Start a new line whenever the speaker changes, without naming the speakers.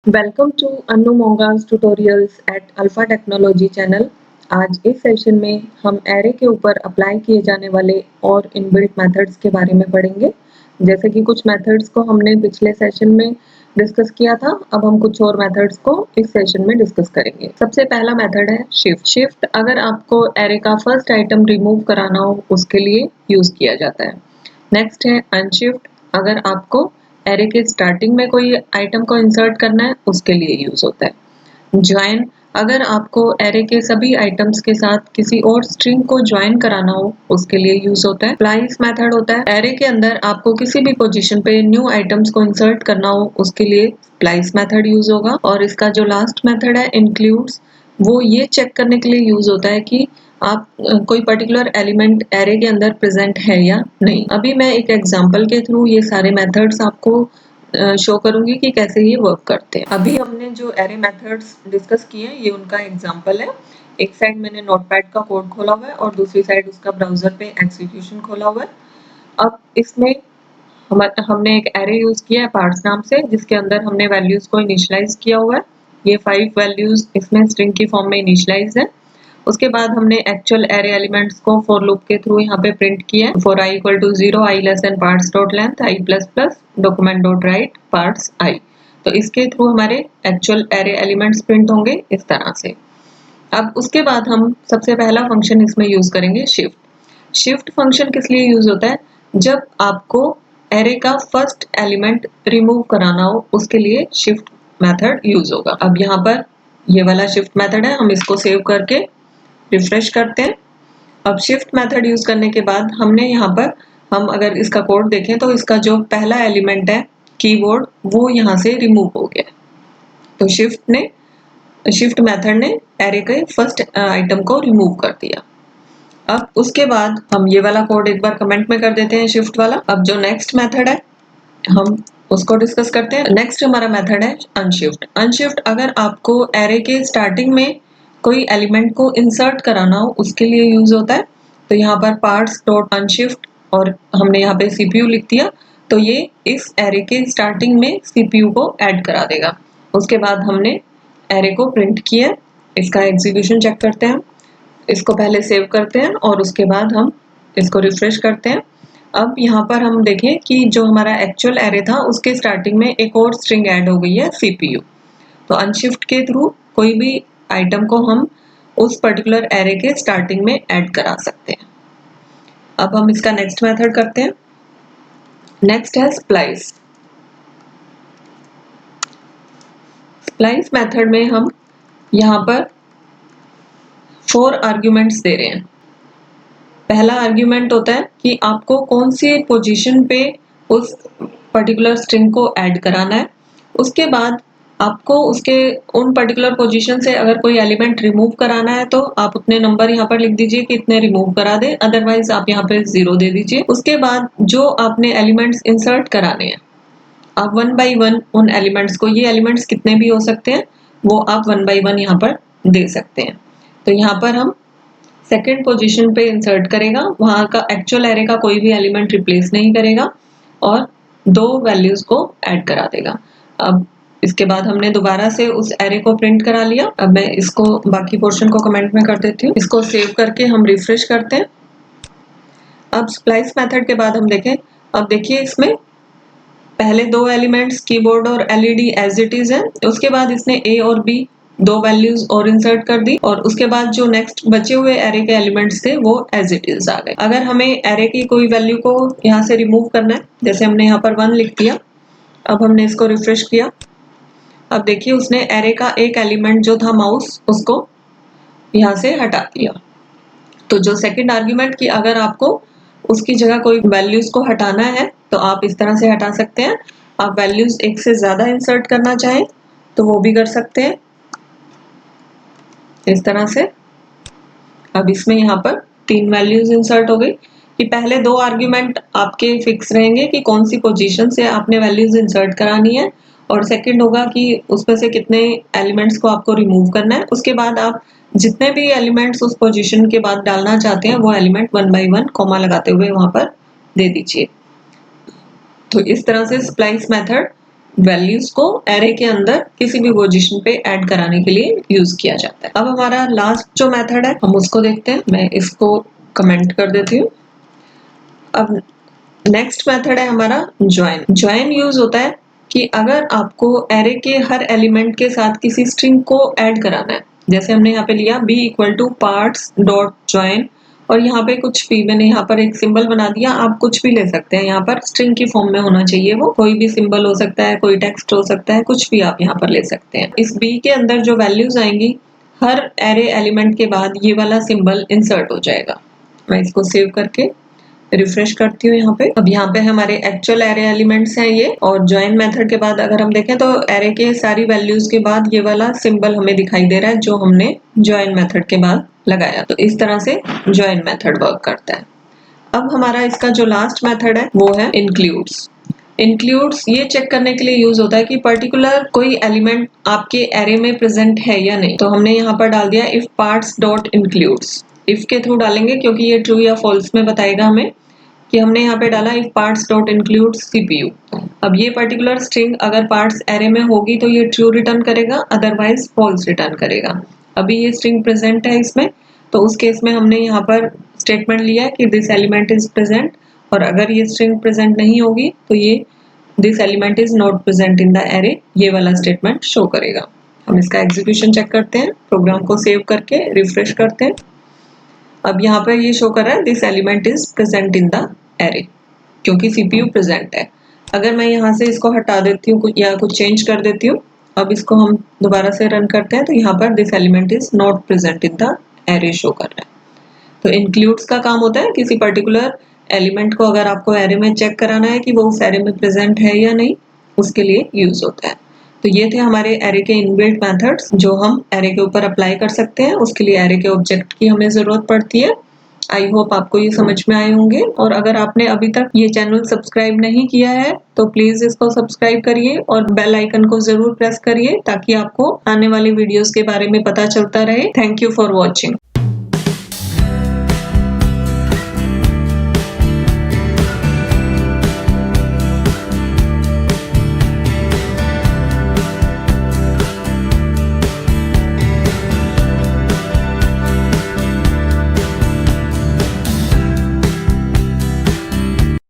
Welcome to Annu Monga's tutorials at Alpha Technology channel. आज इस session में हम एरे के ऊपर अप्लाई किए जाने वाले और इनबिल्ट मेथड्स के बारे में पढ़ेंगे। जैसे कि कुछ मेथड्स को हमने पिछले सेशन में डिस्कस किया था, अब हम कुछ और मेथड्स को इस सेशन में डिस्कस करेंगे। सबसे पहला मेथड है शिफ्ट। शिफ्ट अगर आपको एरे का फर्स्ट आइटम रिमूव कराना हो उसके लिए यूज किया जाता है। नेक्स्ट है अनशिफ्ट, अगर आपको एरे के स्टार्टिंग में कोई आइटम को इंसर्ट करना है उसके लिए यूज होता है। ज्वाइन, अगर आपको एरे के सभी आइटम्स के साथ किसी और स्ट्रिंग को ज्वाइन कराना हो उसके लिए यूज होता है। स्प्लाइस मेथड होता है, एरे के अंदर आपको किसी भी पोजीशन पे न्यू आइटम्स को इंसर्ट करना हो उसके लिए स्प्लाइस मेथड यूज होगा। और इसका जो लास्ट मेथड है इंक्लूड्स, वो ये चेक करने के लिए यूज होता है कि आप कोई पर्टिकुलर एलिमेंट एरे के अंदर प्रेजेंट है या नहीं। अभी मैं एक एग्जांपल के थ्रू ये सारे मेथड्स आपको शो करूंगी कि कैसे ये वर्क करते हैं। अभी हमने जो एरे मेथड्स डिस्कस किए हैं ये उनका एग्जांपल है। एक साइड मैंने नोटपैड का कोड खोला हुआ है और दूसरी साइड उसका ब्राउजर पे एग्जीक्यूशन खोला हुआ है। अब इसमें हमने एक एरे यूज किया है पार्ट्स नाम से, जिसके अंदर हमने वैल्यूज को इनिशियलाइज किया हुआ है। ये 5 वैल्यूज इसमें स्ट्रिंग की फॉर्म में इनिशियलाइज है। उसके बाद हमने एक्चुअल एरे एलिमेंट्स को फॉर लूप के थ्रू यहाँ पे प्रिंट किया है। For I equal to 0, I less than parts dot length, I plus plus document dot write parts I. तो इसके थ्रू हमारे एक्चुअल एरे एलिमेंट्स प्रिंट होंगे इस तरह से। अब उसके बाद हम सबसे पहला फंक्शन इसमें यूज करेंगे शिफ्ट। शिफ्ट फंक्शन किस लिए यूज होता है? जब आपको एरे का फर्स्ट एलिमेंट रिमूव कराना हो उसके लिए शिफ्ट मेथड यूज होगा। अब यहाँ पर ये वाला शिफ्ट मेथड है, हम इसको सेव करके रिफ्रेश करते हैं। अब शिफ्ट मेथड यूज करने के बाद हमने यहाँ पर, हम अगर इसका कोड देखें तो इसका जो पहला एलिमेंट है कीबोर्ड, वो यहाँ से रिमूव हो गया। तो शिफ्ट मेथड ने एरे के फर्स्ट आइटम को रिमूव कर दिया। अब उसके बाद हम ये वाला कोड एक बार कमेंट में कर देते हैं शिफ्ट वाला। अब जो नेक्स्ट मेथड है हम उसको डिस्कस करते हैं। नेक्स्ट हमारा मेथड है अनशिफ्ट। अनशिफ्ट अगर आपको एरे के स्टार्टिंग में कोई एलिमेंट को इंसर्ट कराना हो उसके लिए यूज होता है। तो यहाँ पर पार्ट्स डॉट अनशिफ्ट और हमने यहाँ पे सीपीयू लिख दिया, तो ये इस एरे के स्टार्टिंग में सीपीयू को ऐड करा देगा। उसके बाद हमने एरे को प्रिंट किया, इसका एग्जीक्यूशन चेक करते हैं। इसको पहले सेव करते हैं और उसके बाद हम इसको रिफ्रेश करते हैं। अब यहाँ पर हम देखें कि जो हमारा एक्चुअल एरे था उसके स्टार्टिंग में एक और स्ट्रिंग ऐड हो गई है सीपीयू। तो अनशिफ्ट के थ्रू कोई भी आइटम को हम उस पर्टिकुलर एरे के स्टार्टिंग में ऐड करा सकते हैं। अब हम इसका नेक्स्ट मेथड करते हैं। नेक्स्ट है स्प्लाइस। स्प्लाइस मेथड में हम यहाँ पर 4 आर्ग्यूमेंट्स दे रहे हैं। पहला आर्ग्यूमेंट होता है कि आपको कौन सी पोजीशन पे उस पर्टिकुलर स्ट्रिंग को ऐड कराना है। उसके बाद आपको उसके उन पर्टिकुलर पोजीशन से अगर कोई एलिमेंट रिमूव कराना है तो आप उतने नंबर यहाँ पर लिख दीजिए कि इतने रिमूव करा दे, अदरवाइज आप यहाँ पे 0 दे दीजिए। उसके बाद जो आपने एलिमेंट्स इंसर्ट कराने हैं आप 1 बाई 1 उन एलिमेंट्स को, ये एलिमेंट्स कितने भी हो सकते हैं, वो आप 1 बाई 1 यहाँ पर दे सकते हैं। तो यहाँ पर हम सेकेंड पोजीशन पे इंसर्ट करेगा, वहां का एक्चुअल एरे का कोई भी एलिमेंट रिप्लेस नहीं करेगा और 2 वैल्यूज को ऐड करा देगा। अब इसके बाद हमने दोबारा से उस एरे को प्रिंट करा लिया। अब मैं इसको बाकी पोर्शन को कमेंट में कर देती हूँ। इसको सेव करके हम रिफ्रेश करते हैं। अब स्प्लाइस मेथड के बाद हम देखें, अब देखिए इसमें पहले 2 एलिमेंट्स कीबोर्ड और एलईडी एज इट इज है। उसके बाद इसने ए और बी 2 वैल्यूज और इंसर्ट कर दी और उसके बाद जो नेक्स्ट बचे हुए एरे के एलिमेंट्स थे वो एज इट इज आ गए। अगर हमें एरे की कोई वैल्यू को यहाँ से रिमूव करना है, जैसे हमने यहाँ पर 1 लिख दिया, अब हमने इसको रिफ्रेश किया। अब देखिए उसने एरे का एक एलिमेंट जो था माउस, उसको यहाँ से हटा दिया। तो जो सेकंड आर्ग्यूमेंट की अगर आपको उसकी जगह कोई वैल्यूज को हटाना है तो आप इस तरह से हटा सकते हैं। आप वैल्यूज एक से ज्यादा इंसर्ट करना चाहें तो वो भी कर सकते हैं इस तरह से। अब इसमें यहाँ पर 3 वैल्यूज इंसर्ट हो गई कि पहले 2 आर्ग्यूमेंट आपके फिक्स रहेंगे कि कौन सी पोजीशन से आपने वैल्यूज इंसर्ट करानी है, और सेकंड होगा कि उसमें से कितने एलिमेंट्स को आपको रिमूव करना है। उसके बाद आप जितने भी एलिमेंट्स उस पोजीशन के बाद डालना चाहते हैं वो एलिमेंट 1 बाई 1 कॉमा लगाते हुए वहां पर दे दीजिए। तो इस तरह से स्प्लाइस मेथड वैल्यूज को एरे के अंदर किसी भी पोजीशन पे ऐड कराने के लिए यूज किया जाता है। अब हमारा लास्ट जो मेथड है हम उसको देखते हैं। मैं इसको कमेंट कर देती हूँ। अब नेक्स्ट मेथड है हमारा ज्वाइन। ज्वाइन यूज होता है कि अगर आपको एरे के हर एलिमेंट के साथ किसी स्ट्रिंग को ऐड कराना है, जैसे हमने यहाँ पे लिया b equal two parts dot join और यहाँ पे कुछ भी मैंने यहाँ पर एक सिंबल बना दिया। आप कुछ भी ले सकते हैं, यहाँ पर स्ट्रिंग की फॉर्म में होना चाहिए, वो कोई भी सिंबल हो सकता है, कोई टेक्स्ट हो सकता है, कुछ भी आप यहाँ पर ले सकते हैं। इस b के अंदर जो वैल्यूज आएंगी हर एरे एलिमेंट के बाद ये वाला सिंबल इंसर्ट हो जाएगा। मैं इसको सेव करके रिफ्रेश करती हूँ यहाँ पे। अब यहाँ पे हमारे एक्चुअल एरे एलिमेंट्स हैं ये, और ज्वाइन मेथड के बाद अगर हम देखें तो एरे के सारी वैल्यूज के बाद ये वाला सिंबल हमें दिखाई दे रहा है जो हमने ज्वाइन मेथड के बाद लगाया। तो इस तरह से ज्वाइन मेथड वर्क करता है। अब हमारा इसका जो लास्ट मेथड है वो है इंक्लूड्स। इंक्लूड्स ये चेक करने के लिए यूज होता है कि पर्टिकुलर कोई एलिमेंट आपके एरे में प्रेजेंट है या नहीं। तो हमने यहाँ पर डाल दिया if parts dot includes. If के थ्रू डालेंगे क्योंकि ये ट्रू या फॉल्स में बताएगा हमें कि हमने यहाँ पे डाला if parts dot include CPU. अब ये पर्टिकुलर स्ट्रिंग अगर पार्ट्स एरे में होगी तो ये ट्रू रिटर्न करेगा, अदरवाइज फॉल्स रिटर्न करेगा। अभी ये स्ट्रिंग प्रेजेंट है इसमें, तो उस केस में हमने यहाँ पर स्टेटमेंट लिया कि दिस एलिमेंट इज प्रेजेंट, और अगर ये स्ट्रिंग प्रेजेंट नहीं होगी तो ये this element is not present in the array, ये वाला स्टेटमेंट शो करेगा। हम इसका एग्जीक्यूशन चेक करते हैं, प्रोग्राम को सेव करके रिफ्रेश करते हैं। अब यहाँ पर ये शो कर रहा है this element is present in the array, क्योंकि सीपीयू प्रेजेंट है। अगर मैं यहाँ से इसको हटा देती हूँ या कुछ चेंज कर देती हूँ, अब इसको हम दोबारा से रन करते हैं तो यहाँ पर this element is not present in the array show कर रहा है। तो इंक्लूड्स का काम होता है किसी पर्टिकुलर एलिमेंट को अगर आपको एरे में चेक कराना है कि वो उस एरे में प्रेजेंट है या नहीं, उसके लिए यूज होता है। तो ये थे हमारे एरे के इनबिल्ट मेथड्स जो हम एरे के ऊपर अप्लाई कर सकते हैं। उसके लिए एरे के ऑब्जेक्ट की हमें जरूरत पड़ती है। आई होप आपको ये समझ में आए होंगे, और अगर आपने अभी तक ये चैनल सब्सक्राइब नहीं किया है तो प्लीज इसको सब्सक्राइब करिए और बेल आइकन को जरूर प्रेस करिए ताकि आपको आने वाली वीडियोस के बारे में पता चलता रहे। Thank you for watching.